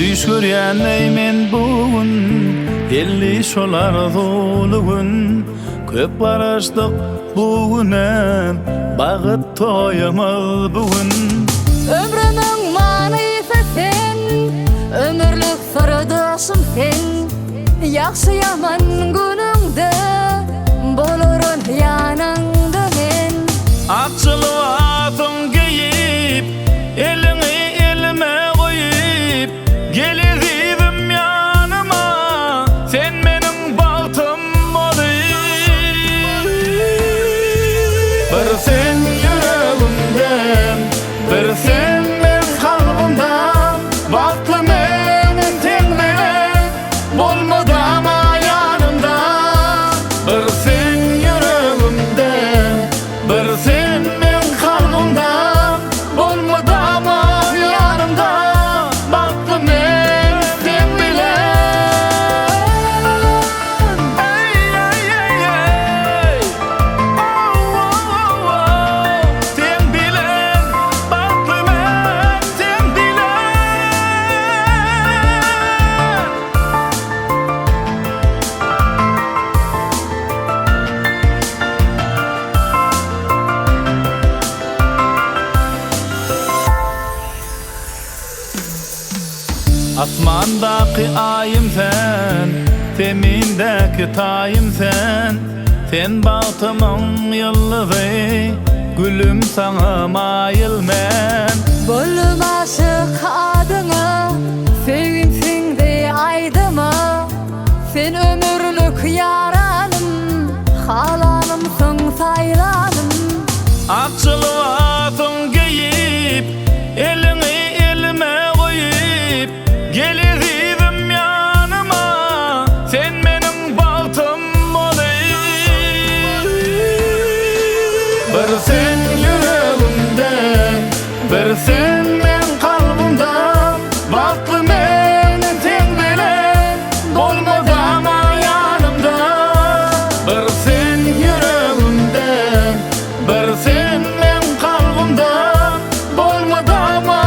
Düş görýänleýmen bugün, elli şolar dolu gün. Köp baraşdyk bugünem, bagyt toýamaz bugün. Ömrümiň manysi sen, ömürlük sırdaşym sen. Ýaxşy ýaman günüňde bolurun ýanynda men. Akçyly atyň giyip, elini elime goýup, gelizibim ýanyma, sen meniň bagtym bolyp. Bir sen ýüregimden, bir sen men kalbymdan, bagtly meni teňmele bolmadama ýanymda. Bir sen ýüregimden, bir sen men kalbymdan, bolmadama ýanymda, bagtly meni teňmele. Ay ay ay ay, oh oh oh, sen bilen, bagtly men sen bilen. Asmandaky aýym sen, temindäki taýym sen. Sen bagtymyň ýyldyzy, gülüm saňa maýyl men. Bollum aşyk adyňa, seginsiňdi aýdyma. Sen ömürlük ýaranym, halanymsyň saýlanym. Akçyly atyň giyip, elini elime goýup, gelizibim ýanyma, sen meniň bagtym bolyp. Bir sen ýüregimden, bir sen men kalbymdan, bagtly meni teňmele bolmadama ýanymda. Bir sen ýüregimden, bir sen men kalbymdan, bolmadama